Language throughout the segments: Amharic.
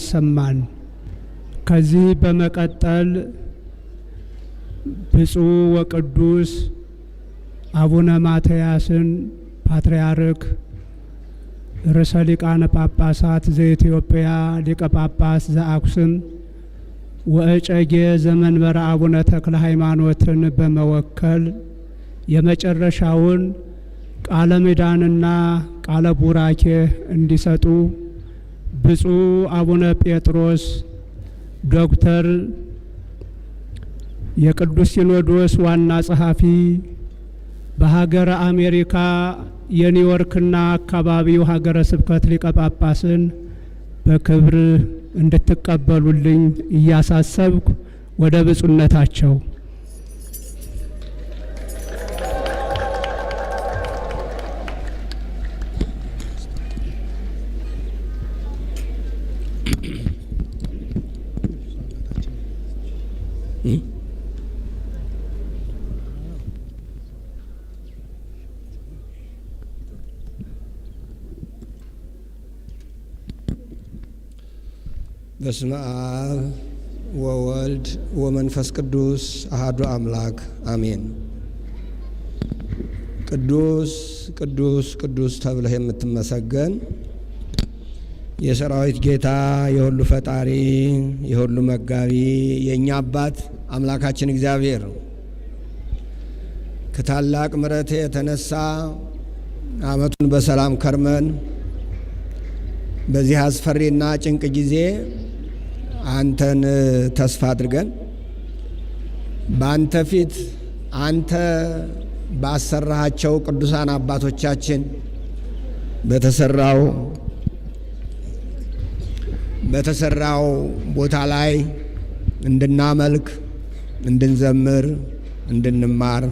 ያሰማን። ከዚህ በመቀጠል ብፁዕ ወቅዱስ አቡነ ማትያስን ፓትርያርክ ርዕሰ ሊቃነ ጳጳሳት ዘኢትዮጵያ ሊቀ ጳጳስ ዘአክሱም ወእጨጌ ዘመንበረ አቡነ ተክለ ሃይማኖትን በመወከል የመጨረሻውን ቃለ ምዕዳንና ቃለ ቡራኬ እንዲሰጡ ብፁዕ አቡነ ጴጥሮስ ዶክተር የቅዱስ ሲኖዶስ ዋና ጸሐፊ በሀገረ አሜሪካ የኒውዮርክና አካባቢው ሀገረ ስብከት ሊቀ ጳጳስን በክብር እንድትቀበሉልኝ እያሳሰብኩ ወደ ብፁዕነታቸው በስመ አብ ወወልድ ወመንፈስ ቅዱስ አሐዱ አምላክ አሜን። ቅዱስ ቅዱስ ቅዱስ ተብለህ የምትመሰገን የሰራዊት ጌታ የሁሉ ፈጣሪ የሁሉ መጋቢ የእኛ አባት አምላካችን እግዚአብሔር ከታላቅ ምሕረት የተነሳ ዓመቱን በሰላም ከርመን በዚህ አስፈሪና ጭንቅ ጊዜ አንተን ተስፋ አድርገን በአንተ ፊት አንተ ባሰራሃቸው ቅዱሳን አባቶቻችን በተሰራው ቦታ ላይ እንድናመልክ፣ እንድንዘምር፣ እንድንማር፣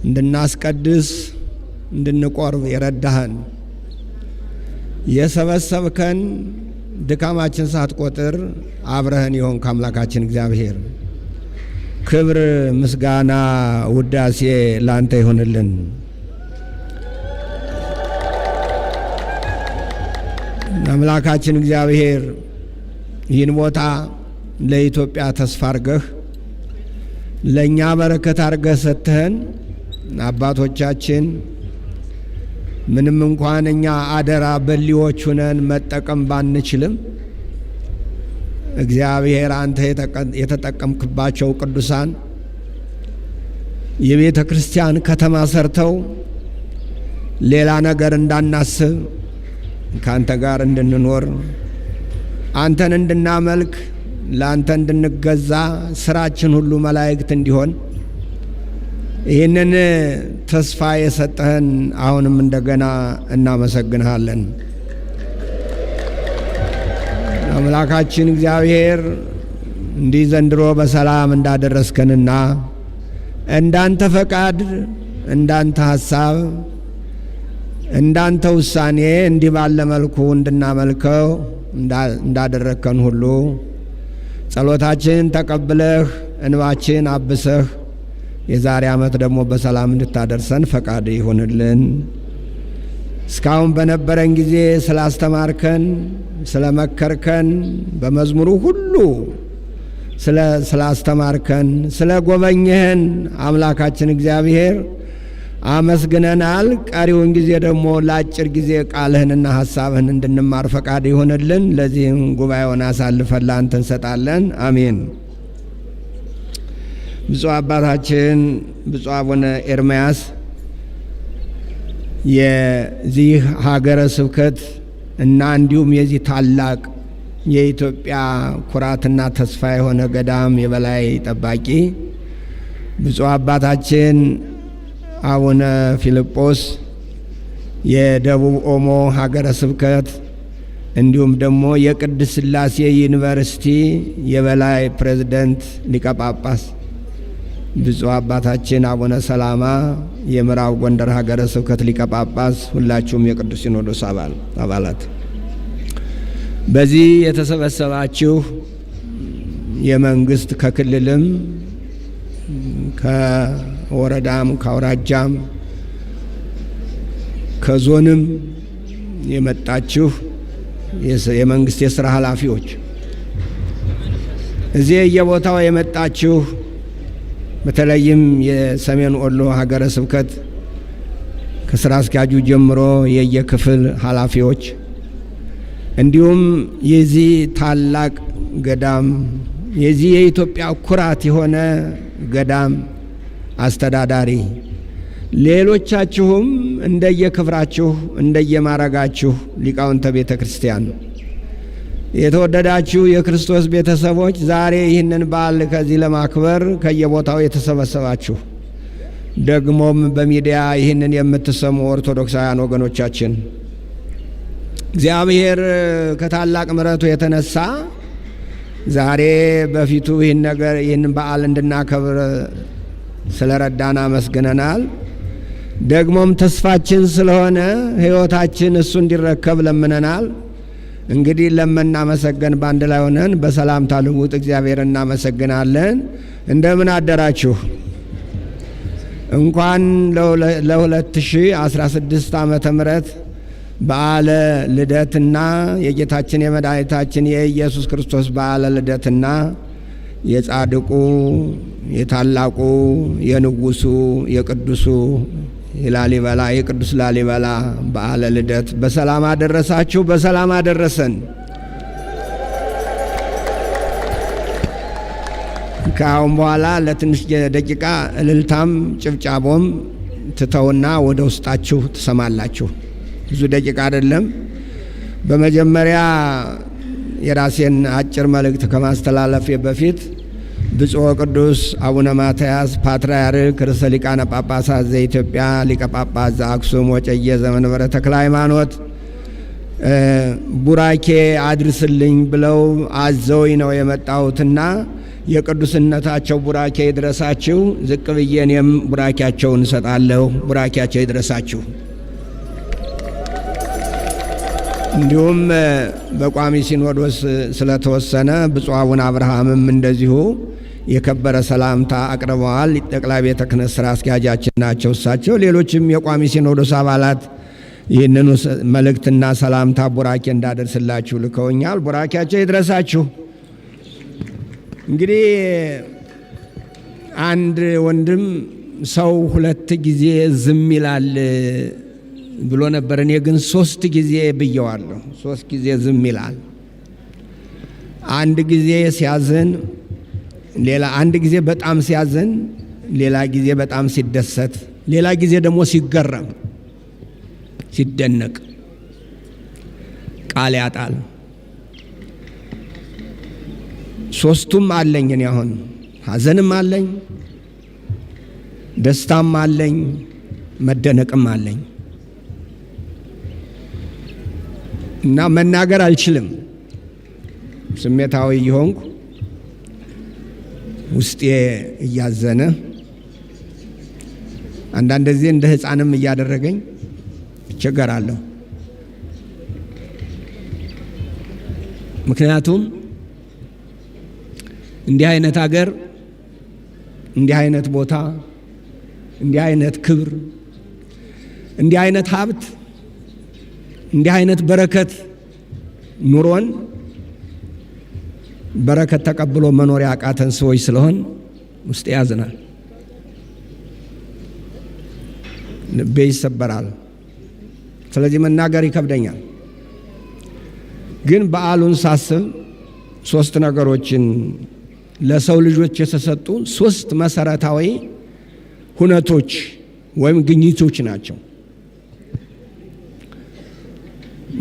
እንድናስቀድስ፣ እንድንቆርብ የረዳህን የሰበሰብከን ድካማችን ሳትቆጥር አብረህን የሆንክ አምላካችን እግዚአብሔር ክብር፣ ምስጋና፣ ውዳሴ ላንተ ይሆንልን። አምላካችን እግዚአብሔር ይህን ቦታ ለኢትዮጵያ ተስፋ አርገህ ለእኛ በረከት አርገህ ሰጥተህን አባቶቻችን ምንም እንኳን እኛ አደራ በሊዎች ሆነን መጠቀም ባንችልም እግዚአብሔር አንተ የተጠቀምክባቸው ቅዱሳን የቤተ ክርስቲያን ከተማ ሰርተው ሌላ ነገር እንዳናስብ ካንተ ጋር እንድንኖር አንተን እንድናመልክ ለአንተ እንድንገዛ ስራችን ሁሉ መላእክት እንዲሆን ይህንን ተስፋ የሰጠህን አሁንም እንደገና እናመሰግንሃለን። አምላካችን እግዚአብሔር እንዲህ ዘንድሮ በሰላም እንዳደረስከንና እንዳንተ ፈቃድ፣ እንዳንተ ሐሳብ፣ እንዳንተ ውሳኔ እንዲህ ባለ መልኩ እንድናመልከው እንዳደረከን ሁሉ ጸሎታችን ተቀብለህ እንባችን አብሰህ የዛሬ ዓመት ደግሞ በሰላም እንድታደርሰን ፈቃድ ይሁንልን። እስካሁን በነበረን ጊዜ ስላስተማርከን፣ ስለመከርከን፣ በመዝሙሩ ሁሉ ስላስተማርከን፣ ስለጎበኘህን አምላካችን እግዚአብሔር አመስግነናል። ቀሪውን ጊዜ ደግሞ ለአጭር ጊዜ ቃልህንና ሐሳብህን እንድንማር ፈቃድ ይሁንልን። ለዚህም ጉባኤውን አሳልፈን ላንተ እንሰጣለን። አሜን። ብፁዕ አባታችን ብፁዕ አቡነ ኤርምያስ የዚህ ሀገረ ስብከት እና እንዲሁም የዚህ ታላቅ የኢትዮጵያ ኩራትና ተስፋ የሆነ ገዳም የበላይ ጠባቂ፣ ብፁዕ አባታችን አቡነ ፊልጶስ የደቡብ ኦሞ ሀገረ ስብከት እንዲሁም ደግሞ የቅድስት ሥላሴ ዩኒቨርሲቲ የበላይ ፕሬዝዳንት ሊቀ ጳጳስ፣ ብፁዕ አባታችን አቡነ ሰላማ የምዕራብ ጎንደር ሀገረ ስብከት ሊቀ ጳጳስ፣ ሁላችሁም የቅዱስ ሲኖዶስ አባላት፣ በዚህ የተሰበሰባችሁ የመንግስት ከክልልም ከወረዳም ከአውራጃም ከዞንም የመጣችሁ የመንግስት የሥራ ኃላፊዎች፣ እዚህ የቦታው የመጣችሁ በተለይም የሰሜን ወሎ ሀገረ ስብከት ከሥራ አስኪያጁ ጀምሮ የየክፍል ኃላፊዎች እንዲሁም የዚህ ታላቅ ገዳም የዚህ የኢትዮጵያ ኩራት የሆነ ገዳም አስተዳዳሪ፣ ሌሎቻችሁም እንደየክብራችሁ እንደየማረጋችሁ ሊቃውንተ ቤተ ክርስቲያን፣ የተወደዳችሁ የክርስቶስ ቤተሰቦች፣ ዛሬ ይህንን በዓል ከዚህ ለማክበር ከየቦታው የተሰበሰባችሁ፣ ደግሞም በሚዲያ ይህንን የምትሰሙ ኦርቶዶክሳውያን ወገኖቻችን፣ እግዚአብሔር ከታላቅ ምሕረቱ የተነሳ ዛሬ በፊቱ ይህን በዓል እንድናከብር ስለረዳን አመስግነናል። ደግሞም ተስፋችን ስለሆነ ሕይወታችን እሱ እንዲረከብ ለምነናል። እንግዲህ ለምናመሰገን በአንድ ላይ ሆነን በሰላምታ ልውውጥ እግዚአብሔር እናመሰግናለን። እንደምን አደራችሁ? እንኳን ለ2016 ዓመተ ምህረት በዓለ ልደትና የጌታችን የመድኃኒታችን የኢየሱስ ክርስቶስ በዓለ ልደትና የጻድቁ የታላቁ የንጉሱ የቅዱሱ የላሊበላ የቅዱስ ላሊበላ በዓለ ልደት በሰላም አደረሳችሁ፣ በሰላም አደረሰን። ከአሁን በኋላ ለትንሽ ደቂቃ እልልታም ጭብጫቦም ትተውና ወደ ውስጣችሁ ትሰማላችሁ። ብዙ ደቂቃ አይደለም። በመጀመሪያ የራሴን አጭር መልእክት ከማስተላለፌ በፊት ብፁዕ ቅዱስ አቡነ ማትያስ ፓትርያርክ ርዕሰ ሊቃነ ጳጳሳት ዘኢትዮጵያ ሊቀ ጳጳስ ዘአክሱም ወዕጨጌ ዘመንበረ ተክለ ሃይማኖት ቡራኬ አድርስልኝ ብለው አዘውኝ ነው የመጣሁትና የቅዱስነታቸው ቡራኬ ይድረሳችሁ። ዝቅ ብዬ እኔም ቡራኬያቸውን እሰጣለሁ። ቡራኬያቸው ይድረሳችሁ። እንዲሁም በቋሚ ሲኖዶስ ስለተወሰነ ብፁዕ አቡነ አብርሃምም እንደዚሁ የከበረ ሰላምታ አቅርበዋል። ጠቅላይ ቤተ ክህነት ሥራ አስኪያጃችን ናቸው እሳቸው። ሌሎችም የቋሚ ሲኖዶስ አባላት ይህንኑ መልእክትና ሰላምታ ቡራኬ እንዳደርስላችሁ ልከውኛል። ቡራኬያቸው ይድረሳችሁ። እንግዲህ አንድ ወንድም ሰው 2 ጊዜ ዝም ይላል ብሎ ነበር። እኔ ግን 3 ጊዜ ብየዋለሁ። 3 ጊዜ ዝም ይላል። አንድ ጊዜ ሲያዝን፣ አንድ ጊዜ በጣም ሲያዝን፣ ሌላ ጊዜ በጣም ሲደሰት፣ ሌላ ጊዜ ደግሞ ሲገረም ሲደነቅ ቃል ያጣል። 3ቱም አለኝ። እኔ አሁን ሐዘንም አለኝ፣ ደስታም አለኝ፣ መደነቅም አለኝ እና መናገር አልችልም። ስሜታዊ ይሆንኩ ውስጤ እያዘነ አንዳንድ ጊዜ እንደ ሕፃንም እያደረገኝ እቸገራለሁ። ምክንያቱም እንዲህ አይነት ሀገር፣ እንዲህ አይነት ቦታ፣ እንዲህ አይነት ክብር፣ እንዲህ አይነት ሀብት፣ እንዲህ አይነት በረከት ኑሮን በረከት ተቀብሎ መኖር ያቃተን ሰዎች ስለሆን ውስጤ ያዝናል፣ ልቤ ይሰበራል። ስለዚህ መናገር ይከብደኛል። ግን በዓሉን ሳስብ 3 ነገሮችን ለሰው ልጆች የተሰጡ 3 መሰረታዊ ሁነቶች ወይም ግኝቶች ናቸው።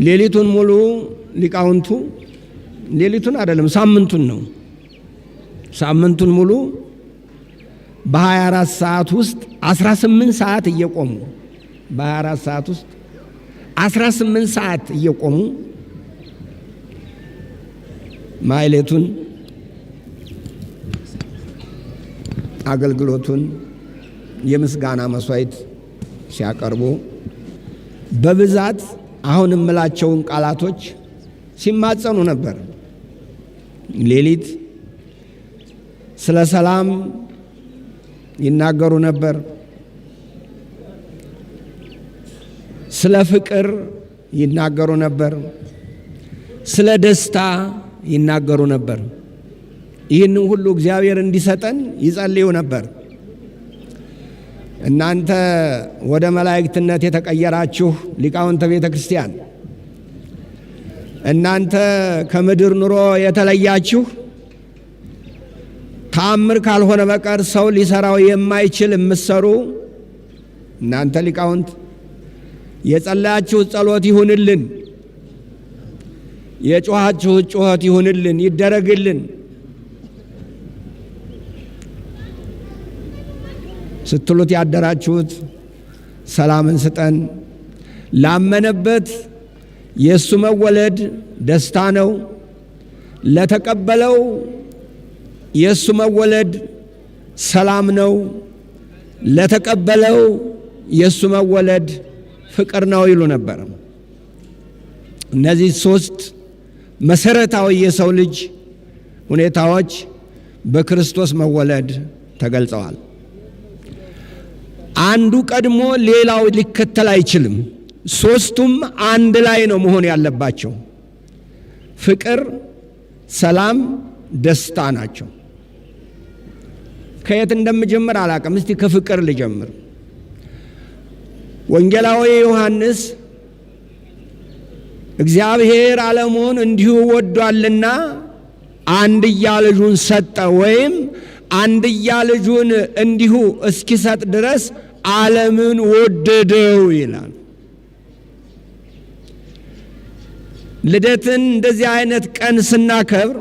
ሌሊቱን ሙሉ ሊቃውንቱ ሌሊቱን አይደለም ሳምንቱን ነው። ሳምንቱን ሙሉ በ24 ሰዓት ውስጥ 18 ሰዓት እየቆሙ በ24 ሰዓት ውስጥ 18 ሰዓት እየቆሙ ማይሌቱን አገልግሎቱን የምስጋና መስዋዕት ሲያቀርቡ በብዛት አሁን እምላቸውን ቃላቶች ሲማጸኑ ነበር። ሌሊት ስለ ሰላም ይናገሩ ነበር። ስለ ፍቅር ይናገሩ ነበር። ስለ ደስታ ይናገሩ ነበር። ይህንን ሁሉ እግዚአብሔር እንዲሰጠን ይጸልዩ ነበር። እናንተ ወደ መላእክትነት የተቀየራችሁ ሊቃውንተ ቤተ ክርስቲያን፣ እናንተ ከምድር ኑሮ የተለያችሁ ተአምር ካልሆነ በቀር ሰው ሊሰራው የማይችል የምትሰሩ እናንተ ሊቃውንት የጸለያችሁት ጸሎት ይሁንልን፣ የጮኻችሁት ጩኸት ይሁንልን፣ ይደረግልን ስትሉት ያደራችሁት ሰላምን ስጠን። ላመነበት የእሱ መወለድ ደስታ ነው። ለተቀበለው የእሱ መወለድ ሰላም ነው። ለተቀበለው የእሱ መወለድ ፍቅር ነው ይሉ ነበር። እነዚህ ሶስት መሰረታዊ የሰው ልጅ ሁኔታዎች በክርስቶስ መወለድ ተገልጸዋል። አንዱ ቀድሞ ሌላው ሊከተል አይችልም። ሶስቱም አንድ ላይ ነው መሆን ያለባቸው። ፍቅር፣ ሰላም፣ ደስታ ናቸው። ከየት እንደምጀምር አላውቅም። እስቲ ከፍቅር ልጀምር። ወንጌላዊ ዮሐንስ እግዚአብሔር ዓለሙን እንዲሁ ወዷልና አንድያ ልጁን ሰጠ፣ ወይም አንድያ ልጁን እንዲሁ እስኪሰጥ ድረስ ዓለምን ወደደው ይላል። ልደትን እንደዚህ አይነት ቀን ስናከብር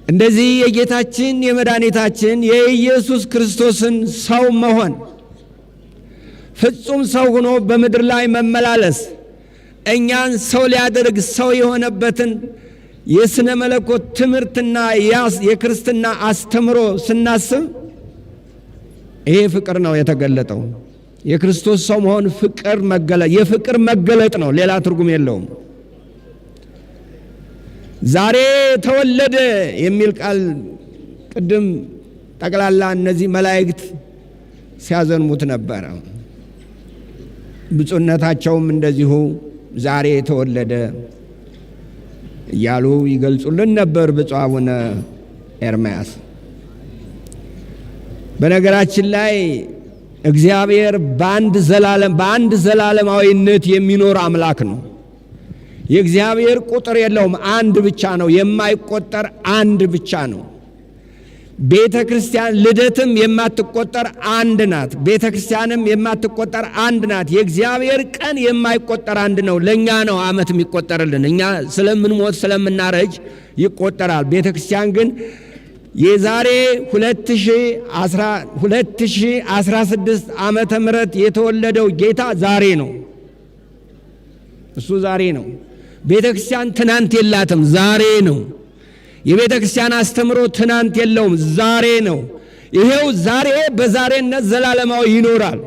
እንደዚህ የጌታችን የመድኃኒታችን የኢየሱስ ክርስቶስን ሰው መሆን፣ ፍጹም ሰው ሆኖ በምድር ላይ መመላለስ፣ እኛን ሰው ሊያደርግ ሰው የሆነበትን የሥነ መለኮት ትምህርትና የክርስትና አስተምሮ ስናስብ ይሄ ፍቅር ነው የተገለጠው። የክርስቶስ ሰው መሆን ፍቅር መገለጥ፣ የፍቅር መገለጥ ነው፣ ሌላ ትርጉም የለውም። ዛሬ ተወለደ የሚል ቃል ቅድም ጠቅላላ እነዚህ መላእክት ሲያዘንሙት ነበረ። ብፁዕነታቸውም እንደዚሁ ዛሬ ተወለደ እያሉ ይገልጹልን ነበር ብፁዕ አቡነ ኤርምያስ። በነገራችን ላይ እግዚአብሔር በአንድ ዘላለማዊነት የሚኖር አምላክ ነው። የእግዚአብሔር ቁጥር የለውም፣ አንድ ብቻ ነው፣ የማይቆጠር አንድ ብቻ ነው። ቤተ ክርስቲያን ልደትም የማትቆጠር አንድ ናት። ቤተ ክርስቲያንም የማትቆጠር አንድ ናት። የእግዚአብሔር ቀን የማይቆጠር አንድ ነው። ለእኛ ነው ዓመት የሚቆጠርልን፣ እኛ ስለምንሞት ስለምናረጅ ይቆጠራል። ቤተ ክርስቲያን ግን የዛሬ 2016 ዓመተ ምህረት የተወለደው ጌታ ዛሬ ነው። እሱ ዛሬ ነው። ቤተ ክርስቲያን ትናንት የላትም፣ ዛሬ ነው። የቤተ ክርስቲያን አስተምሮ ትናንት የለውም፣ ዛሬ ነው። ይሄው ዛሬ በዛሬነት ዘላለማዊ ይኖራል።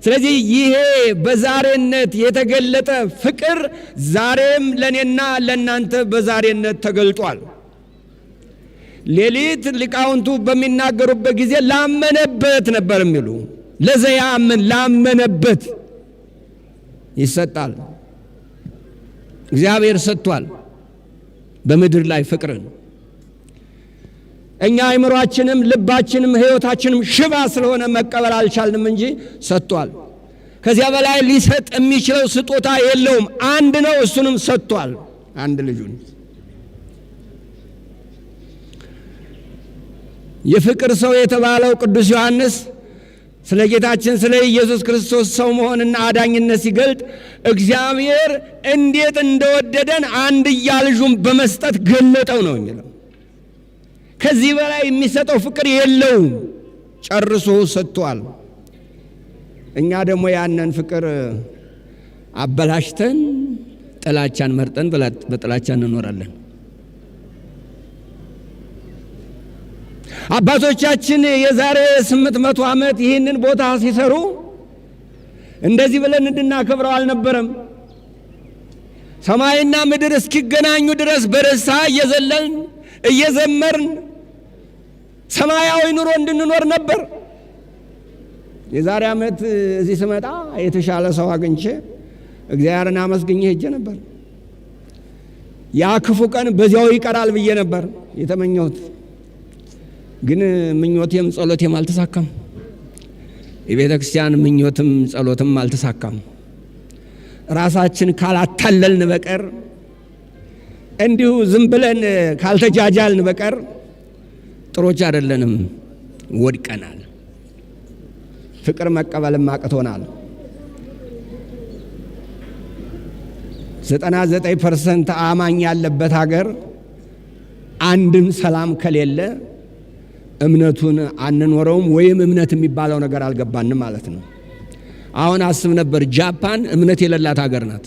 ስለዚህ ይሄ በዛሬነት የተገለጠ ፍቅር ዛሬም ለኔና ለናንተ በዛሬነት ተገልጧል። ሌሊት ሊቃውንቱ በሚናገሩበት ጊዜ ላመነበት ነበር የሚሉ። ለዘያምን ላመነበት ይሰጣል። እግዚአብሔር ሰጥቷል በምድር ላይ ፍቅርን። እኛ አይምሯችንም ልባችንም ሕይወታችንም ሽባ ስለሆነ መቀበል አልቻልንም እንጂ ሰጥቷል። ከዚያ በላይ ሊሰጥ የሚችለው ስጦታ የለውም። አንድ ነው፣ እሱንም ሰጥቷል፣ አንድ ልጁን። የፍቅር ሰው የተባለው ቅዱስ ዮሐንስ ስለ ጌታችን ስለ ኢየሱስ ክርስቶስ ሰው መሆንና አዳኝነት ሲገልጥ እግዚአብሔር እንዴት እንደወደደን አንድያ ልጁን በመስጠት ገለጠው ነው የሚለው። ከዚህ በላይ የሚሰጠው ፍቅር የለውም፣ ጨርሶ ሰጥቷል። እኛ ደግሞ ያንን ፍቅር አበላሽተን ጥላቻን መርጠን በጥላቻ እንኖራለን። አባቶቻችን የዛሬ 800 ዓመት ይህንን ቦታ ሲሰሩ እንደዚህ ብለን እንድናከብረው አልነበረም። ሰማይና ምድር እስኪገናኙ ድረስ በደስታ እየዘለልን እየዘመርን ሰማያዊ ኑሮ እንድንኖር ነበር። የዛሬ ዓመት እዚህ ስመጣ የተሻለ ሰው አግኝቼ እግዚአብሔርን አመስግኜ ሄጄ ነበር። ያ ክፉ ቀን በዚያው ይቀራል ብዬ ነበር የተመኘሁት። ግን ምኞቴም ጸሎቴም አልተሳካም። የቤተ ክርስቲያን ምኞትም ጸሎትም አልተሳካም። ራሳችን ካላታለልን በቀር እንዲሁ ዝም ብለን ካልተጃጃልን በቀር ጥሮች አይደለንም፣ ወድቀናል። ፍቅር መቀበልም አቅቶናል። 99% አማኝ ያለበት ሀገር አንድም ሰላም ከሌለ እምነቱን አንኖረውም፣ ወይም እምነት የሚባለው ነገር አልገባንም ማለት ነው። አሁን አስብ ነበር፣ ጃፓን እምነት የሌላት ሀገር ናት።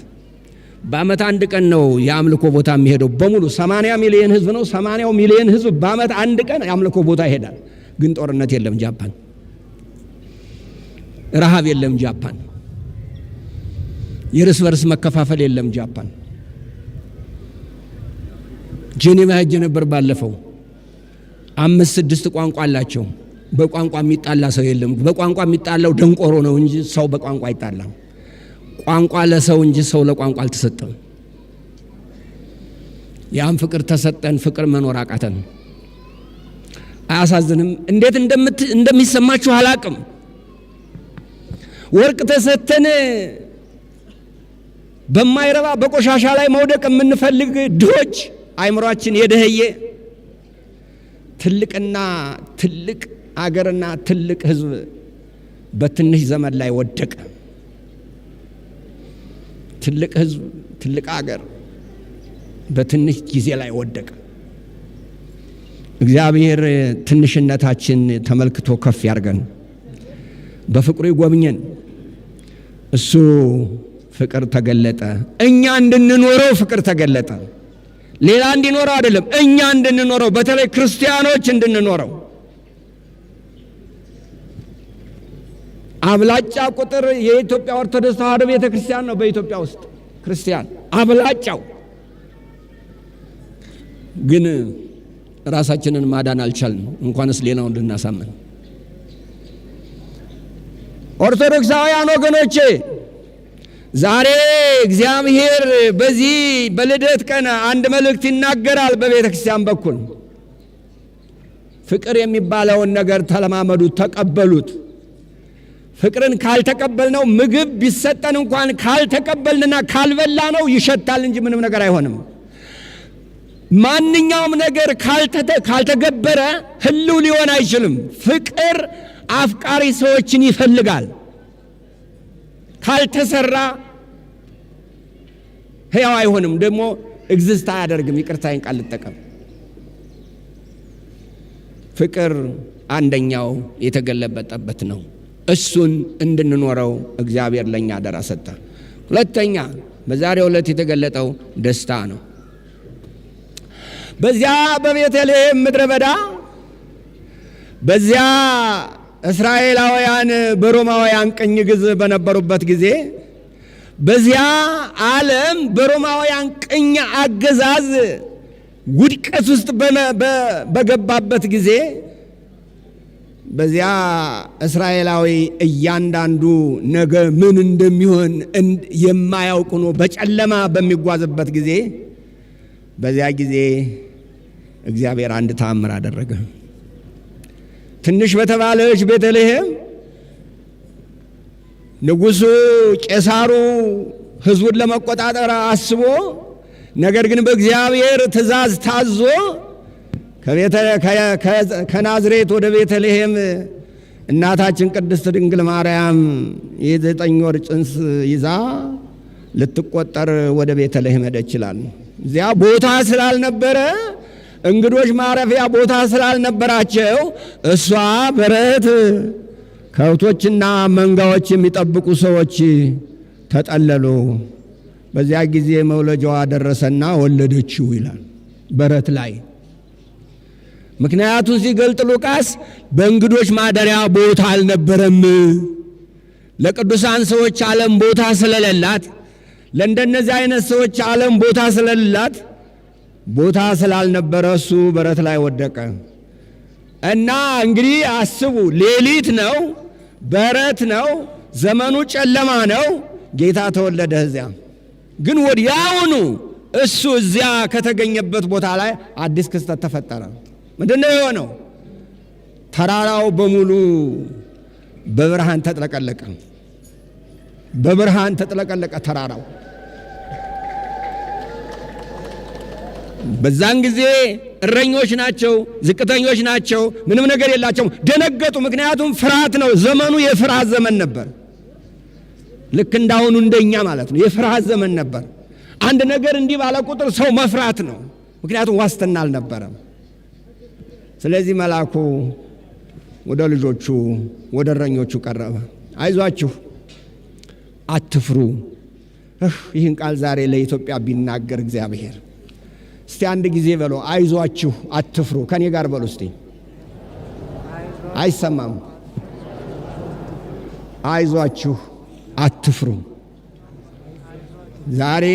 በአመት አንድ ቀን ነው የአምልኮ ቦታ የሚሄደው በሙሉ። 80 ሚሊዮን ህዝብ ነው። 80 ሚሊዮን ህዝብ በአመት አንድ ቀን የአምልኮ ቦታ ይሄዳል። ግን ጦርነት የለም ጃፓን፣ ረሃብ የለም ጃፓን፣ የርስ በርስ መከፋፈል የለም ጃፓን። ጄኔቫ ሄጄ ነበር ባለፈው። 5-6 ቋንቋ አላቸው። በቋንቋ የሚጣላ ሰው የለም። በቋንቋ የሚጣላው ደንቆሮ ነው እንጂ ሰው በቋንቋ አይጣላም። ቋንቋ ለሰው እንጂ ሰው ለቋንቋ አልተሰጠም። ያም ፍቅር ተሰጠን፣ ፍቅር መኖር አቃተን። አያሳዝንም? እንዴት እንደሚሰማችሁ አላቅም። ወርቅ ተሰጠን በማይረባ በቆሻሻ ላይ መውደቅ የምንፈልግ ድሆች፣ አይምሯችን የደህየ ትልቅና ትልቅ አገርና ትልቅ ህዝብ በትንሽ ዘመን ላይ ወደቀ። ትልቅ ህዝብ ትልቅ አገር በትንሽ ጊዜ ላይ ወደቀ። እግዚአብሔር ትንሽነታችን ተመልክቶ ከፍ ያርገን፣ በፍቅሩ ይጎብኘን። እሱ ፍቅር ተገለጠ። እኛ እንድንኖረው ፍቅር ተገለጠ። ሌላ እንዲኖረው አይደለም፣ እኛ እንድንኖረው፣ በተለይ ክርስቲያኖች እንድንኖረው። አብላጫ ቁጥር የኢትዮጵያ ኦርቶዶክስ ተዋሕዶ ቤተክርስቲያን ነው። በኢትዮጵያ ውስጥ ክርስቲያን አብላጫው። ግን ራሳችንን ማዳን አልቻልንም፣ እንኳንስ ሌላውን ልናሳምን። ኦርቶዶክሳውያን ወገኖቼ፣ ዛሬ እግዚአብሔር በዚህ በልደት ቀን አንድ መልእክት ይናገራል በቤተ ክርስቲያን በኩል። ፍቅር የሚባለውን ነገር ተለማመዱት፣ ተቀበሉት። ፍቅርን ካልተቀበልነው ምግብ ቢሰጠን እንኳን ካልተቀበልንና ካልበላ ነው ይሸታል እንጂ ምንም ነገር አይሆንም። ማንኛውም ነገር ካልተገበረ ህልው ሊሆን አይችልም። ፍቅር አፍቃሪ ሰዎችን ይፈልጋል። ካልተሰራ ሕያው አይሆንም፣ ደግሞ ኤግዚስት አያደርግም። ይቅርታዬን ቃል ልጠቀም። ፍቅር አንደኛው የተገለበጠበት ነው። እሱን እንድንኖረው እግዚአብሔር ለኛ አደራ ሰጠ። ሁለተኛ በዛሬው ዕለት የተገለጠው ደስታ ነው። በዚያ በቤተልሔም ምድረ በዳ በዚያ እስራኤላውያን በሮማውያን ቅኝ ግዝ በነበሩበት ጊዜ በዚያ ዓለም በሮማውያን ቅኝ አገዛዝ ውድቀት ውስጥ በገባበት ጊዜ በዚያ እስራኤላዊ እያንዳንዱ ነገ ምን እንደሚሆን የማያውቅ ነው በጨለማ በሚጓዝበት ጊዜ በዚያ ጊዜ እግዚአብሔር አንድ ተአምር አደረገ። ትንሽ በተባለች ቤተልሔም ንጉሡ ቄሳሩ ሕዝቡን ለመቆጣጠር አስቦ ነገር ግን በእግዚአብሔር ትእዛዝ ታዞ ከናዝሬት ወደ ቤተልሔም እናታችን ቅድስት ድንግል ማርያም የ9 ወር ጽንስ ይዛ ልትቆጠር ወደ ቤተልሔም ሄደች ይላል። እዚያ ቦታ ስላልነበረ እንግዶች ማረፊያ ቦታ ስላልነበራቸው እሷ በረት ከብቶችና መንጋዎች የሚጠብቁ ሰዎች ተጠለሉ። በዚያ ጊዜ መውለጃዋ ደረሰና ወለደችው ይላል በረት ላይ። ምክንያቱም ሲገልጥ ሉቃስ በእንግዶች ማደሪያ ቦታ አልነበረም። ለቅዱሳን ሰዎች ዓለም ቦታ ስለሌላት፣ ለእንደነዚህ አይነት ሰዎች ዓለም ቦታ ስለሌላት ቦታ ስላልነበረ እሱ በረት ላይ ወደቀ እና እንግዲህ አስቡ፣ ሌሊት ነው፣ በረት ነው፣ ዘመኑ ጨለማ ነው። ጌታ ተወለደ። እዚያ ግን ወዲያውኑ እሱ እዚያ ከተገኘበት ቦታ ላይ አዲስ ክስተት ተፈጠረ። ምንድነው የሆነው? ተራራው በሙሉ በብርሃን ተጥለቀለቀ። በብርሃን ተጥለቀለቀ ተራራው። በዛን ጊዜ እረኞች ናቸው፣ ዝቅተኞች ናቸው፣ ምንም ነገር የላቸውም። ደነገጡ። ምክንያቱም ፍርሃት ነው። ዘመኑ የፍርሃት ዘመን ነበር። ልክ እንዳሁኑ እንደኛ ማለት ነው። የፍርሃት ዘመን ነበር። አንድ ነገር እንዲህ ባለ ቁጥር ሰው መፍራት ነው። ምክንያቱም ዋስትና አልነበረም። ስለዚህ መልአኩ ወደ ልጆቹ ወደ እረኞቹ ቀረበ። አይዟችሁ፣ አትፍሩ። ይህን ቃል ዛሬ ለኢትዮጵያ ቢናገር እግዚአብሔር፣ እስቲ አንድ ጊዜ በሉ፣ አይዟችሁ አትፍሩ። ከኔ ጋር በሉ እስቲ። አይሰማም? አይዟችሁ አትፍሩ። ዛሬ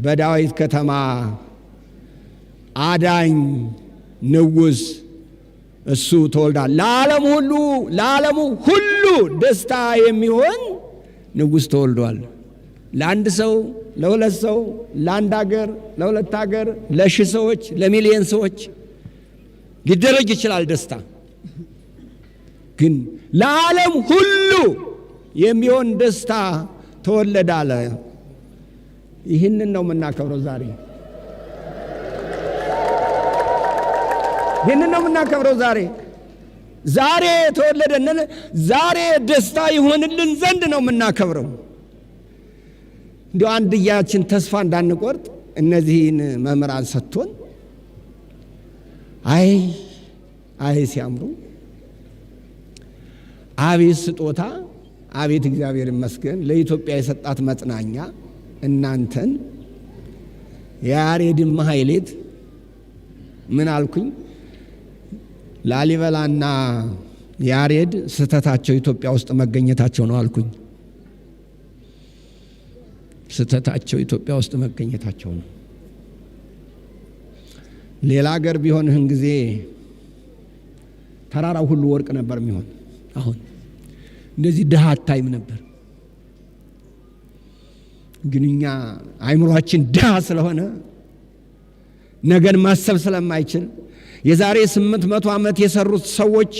በዳዊት ከተማ አዳኝ ንጉሥ እሱ ተወልዷል። ለዓለሙ ሁሉ ደስታ የሚሆን ንጉሥ ተወልዷል። ለአንድ ሰው፣ ለሁለት ሰው፣ ለአንድ ሀገር፣ ለሁለት ሀገር፣ ለሺህ ሰዎች፣ ለሚሊዮን ሰዎች ሊደረግ ይችላል ደስታ። ግን ለዓለም ሁሉ የሚሆን ደስታ ተወለደ አለ። ይህንን ነው የምናከብረው ዛሬ። ይህንን ነው የምናከብረው ዛሬ። ዛሬ ተወለደን፣ ዛሬ ደስታ ይሆንልን ዘንድ ነው የምናከብረው። እንዲሁ አንድያችን ተስፋ እንዳንቆርጥ እነዚህን መምህራን ሰጥቶን፣ አይ ሲያምሩ፣ አቤት ስጦታ፣ አቤት እግዚአብሔር ይመስገን ለኢትዮጵያ የሰጣት መጽናኛ። እናንተን የያሬድን ማህሌት ምን አልኩኝ? ላሊበላና ያሬድ ስህተታቸው ኢትዮጵያ ውስጥ መገኘታቸው ነው አልኩኝ። ስህተታቸው ኢትዮጵያ ውስጥ መገኘታቸው ነው። ሌላ ሀገር ቢሆን ይህን ጊዜ ተራራው ሁሉ ወርቅ ነበር የሚሆን። አሁን እንደዚህ ድሃ አታይም ነበር። ግን እኛ አይምሮአችን ድሃ ስለሆነ ነገን ማሰብ ስለማይችል የዛሬ 800 ዓመት የሰሩት ሰዎች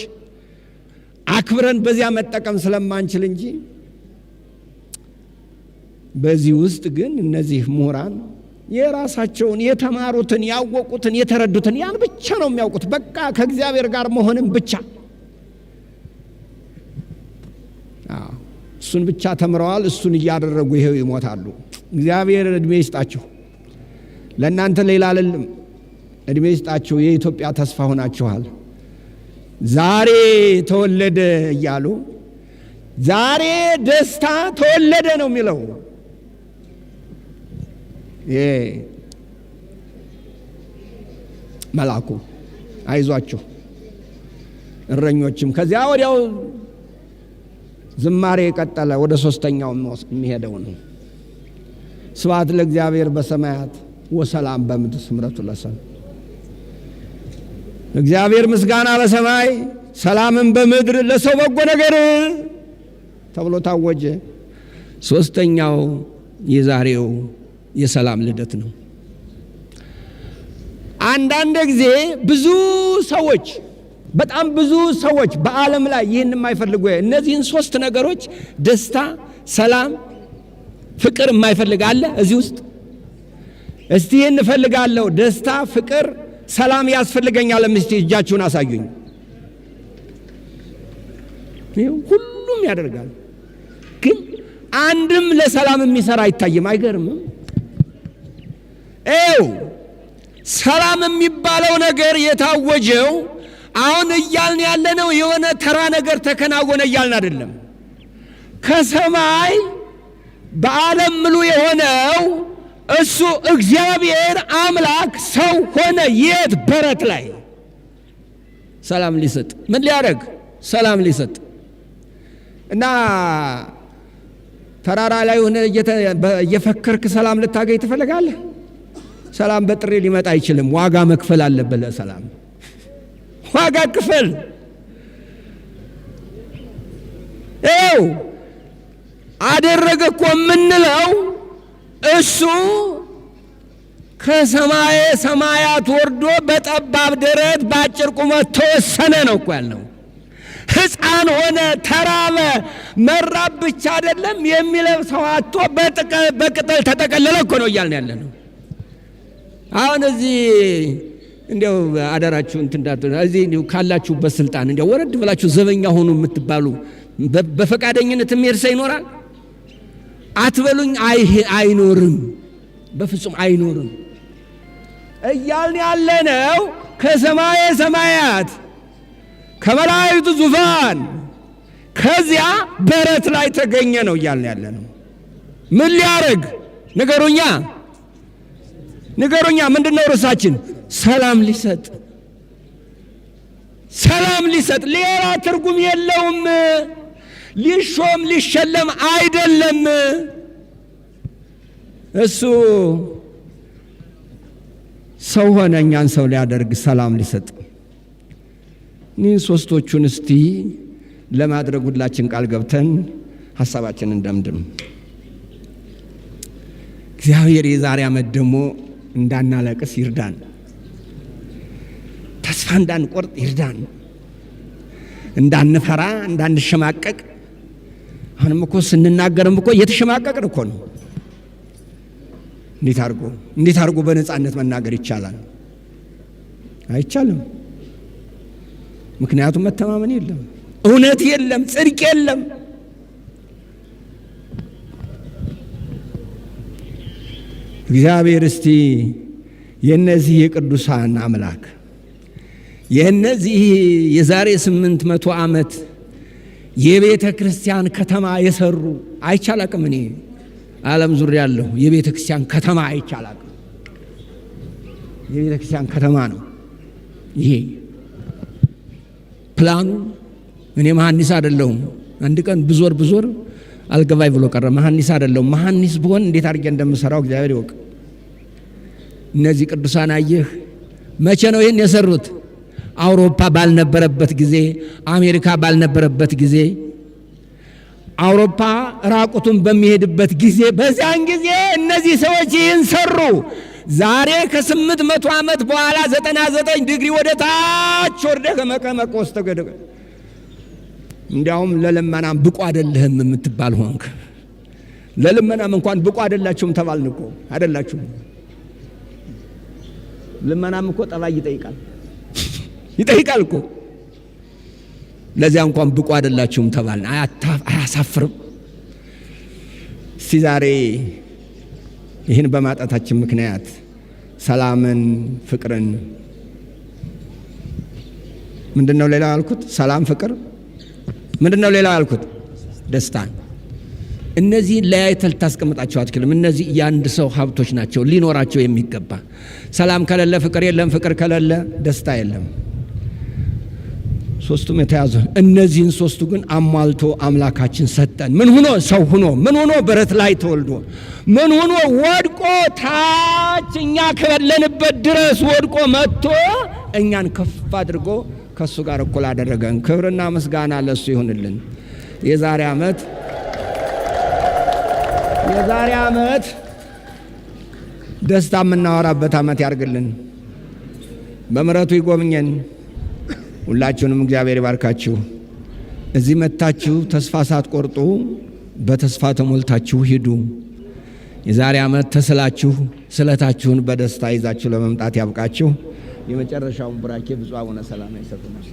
አክብረን በዚያ መጠቀም ስለማንችል እንጂ በዚህ ውስጥ ግን እነዚህ ምሁራን የራሳቸውን የተማሩትን፣ ያወቁትን፣ የተረዱትን ያን ብቻ ነው የሚያውቁት። በቃ ከእግዚአብሔር ጋር መሆንም ብቻ እሱን ብቻ ተምረዋል። እሱን እያደረጉ ይሄው ይሞታሉ። እግዚአብሔር እድሜ ይስጣችሁ። ለእናንተ ሌላ አይደለም፣ እድሜ ይስጣችሁ። የኢትዮጵያ ተስፋ ሆናችኋል። ዛሬ ተወለደ እያሉ ዛሬ ደስታ ተወለደ ነው የሚለው። መልአኩ አይዟችሁ፣ እረኞችም ከዚያ ወዲያው ዝማሬ ቀጠለ። ወደ ሶስተኛው የሚሄደው ነው። ስብሐት ለእግዚአብሔር በሰማያት ወሰላም በምድር ስምረቱ ለሰብእ። እግዚአብሔር ምስጋና በሰማይ ሰላምን በምድር ለሰው በጎ ነገር ተብሎ ታወጀ። ሶስተኛው የዛሬው የሰላም ልደት ነው። አንዳንድ ጊዜ በጣም ብዙ ሰዎች በዓለም ላይ ይህን የማይፈልጉ እነዚህን ሶስት ነገሮች ደስታ፣ ሰላም፣ ፍቅር የማይፈልግ አለ እዚህ ውስጥ? እስቲ ይህን እፈልጋለሁ፣ ደስታ፣ ፍቅር፣ ሰላም ያስፈልገኛል። እስቲ እጃችሁን አሳዩኝ። ሁሉም ያደርጋል፣ ግን አንድም ለሰላም የሚሰራ አይታይም። አይገርምም? ሰላም የሚባለው ነገር የታወጀው አሁን እያልን ያለነው የሆነ ተራ ነገር ተከናወነ እያልን አይደለም። ከሰማይ በዓለም ሙሉ የሆነው እሱ እግዚአብሔር አምላክ ሰው ሆነ። የት? በረት ላይ ሰላም ሊሰጥ። ምን ሊያደርግ? ሰላም ሊሰጥ። እና ተራራ ላይ ሆነ እየፈከርክ ሰላም ልታገኝ ትፈልጋለህ? ሰላም በጥሬ ሊመጣ አይችልም። ዋጋ መክፈል አለበት ለሰላም። ዋጋ ክፈል። አደረገ እኮ የምንለው እሱ ከሰማየ ሰማያት ወርዶ በጠባብ ደረት በአጭር ቁመት ተወሰነ ነው እኮ ያልነው። ሕፃን ሆነ፣ ተራበ። መራብ ብቻ አይደለም የሚለብሰው አጥቶ በቅጠል ተጠቀለለ እኮ ነው እያልን ያለ ነው። አሁን እዚህ እንዲያው አደራችሁ እንዳት እዚህ ካላችሁበት ስልጣን እንዲያው ወረድ ብላችሁ ዘበኛ ሆኑ የምትባሉ በፈቃደኝነት የሚሄድ ሰው ይኖራል አትበሉኝ። አይኖርም፣ በፍጹም አይኖርም እያልን ያለነው ከሰማየ ሰማያት ከመላእክቱ ዙፋን ከዚያ በረት ላይ ተገኘ ነው እያልን ያለነው። ምን ሊያረግ ንገሩኛ። ምንድነው ርዕሳችን? ሰላም ሊሰጥ። ሰላም ሊሰጥ ሌላ ትርጉም የለውም። ሊሾም ሊሸለም አይደለም። እሱ ሰው ሆነ እኛን ሰው ሊያደርግ ሰላም ሊሰጥ። እኒህን ሶስቶቹን እስቲ ለማድረግ ሁላችን ቃል ገብተን ሐሳባችንን እንደምድም። እግዚአብሔር የዛሬ ዓመት ደግሞ እንዳናለቅስ ይርዳን፣ ተስፋ እንዳንቆርጥ ይርዳን፣ እንዳንፈራ እንዳንሸማቀቅ። አሁንም እኮ ስንናገርም እኮ እየተሸማቀቅን እኮ ነው። እንዴት አድርጎ በነፃነት መናገር ይቻላል? አይቻልም። ምክንያቱም መተማመን የለም፣ እውነት የለም፣ ጽድቅ የለም። እግዚአብሔር እስቲ የነዚህ የቅዱሳን አምላክ የነዚህ የዛሬ 800 ዓመት የቤተ ክርስቲያን ከተማ የሰሩ አይቻላቅም። እኔ ዓለም ዙሪያ ያለው የቤተ ክርስቲያን ከተማ አይቻላቅም። የቤተ ክርስቲያን ከተማ ነው ይሄ ፕላኑ። እኔ መሐንዲስ አይደለሁም። አንድ ቀን ብዞር አልገባይ ብሎ ቀረ። መሐንዲስ አይደለሁም። መሐንዲስ ብሆን እንዴት አድርጌ እንደምሰራው እግዚአብሔር ይወቅ። እነዚህ ቅዱሳን አየህ፣ መቼ ነው ይህን የሰሩት? አውሮፓ ባልነበረበት ጊዜ፣ አሜሪካ ባልነበረበት ጊዜ፣ አውሮፓ ራቁቱን በሚሄድበት ጊዜ፣ በዚያን ጊዜ እነዚህ ሰዎች ይህን ሰሩ። ዛሬ ከ800 ዓመት በኋላ 99 ዲግሪ ወደ ታች ወርደህ ከመቀመቅ ውስጥ ተገደገ። እንዲያውም ለልመናም ብቁ አይደለህም የምትባል ሆንክ። ለልመናም እንኳን ብቁ አይደላችሁም ተባልን እኮ። አይደላችሁም። ልመናም እኮ ጠባይ ይጠይቃል እኮ። ለዚያ እንኳን ብቁ አይደላችሁም ተባልን። አያሳፍርም? እስቲ ዛሬ ይህን በማጣታችን ምክንያት ሰላምን፣ ፍቅርን ምንድነው ሌላ ያልኩት? ሰላም፣ ፍቅር ምንድነው ሌላ ያልኩት? ደስታን። እነዚህ ለያይተህ ልታስቀምጣቸው አትችልም። እነዚህ የአንድ ሰው ሀብቶች ናቸው፣ ሊኖራቸው የሚገባ። ሰላም ከሌለ ፍቅር የለም፣ ፍቅር ከሌለ ደስታ የለም። ሶስቱም የተያዙ። እነዚህን ሶስቱ ግን አሟልቶ አምላካችን ሰጠን። ምን ሆኖ? ሰው ሆኖ። ምን ሆኖ? በረት ላይ ተወልዶ። ምን ሆኖ? ወድቆ ታች እኛ ከበለንበት ድረስ ወድቆ መጥቶ እኛን ከፍ አድርጎ ከሱ ጋር እኩል አደረገን። ክብርና ምስጋና ለሱ ይሁንልን። የዛሬ ዓመት ደስታ የምናወራበት ዓመት ያርግልን። በምሕረቱ ይጎብኘን። ሁላችሁንም እግዚአብሔር ይባርካችሁ። እዚህ መጥታችሁ ተስፋ ሳትቆርጡ በተስፋ ተሞልታችሁ ሂዱ። የዛሬ ዓመት ተስላችሁ ስለታችሁን በደስታ ይዛችሁ ለመምጣት ያብቃችሁ። የመጨረሻውን ቡራኬ ብፁዕ አቡነ ሰላማ ይሰጡናል።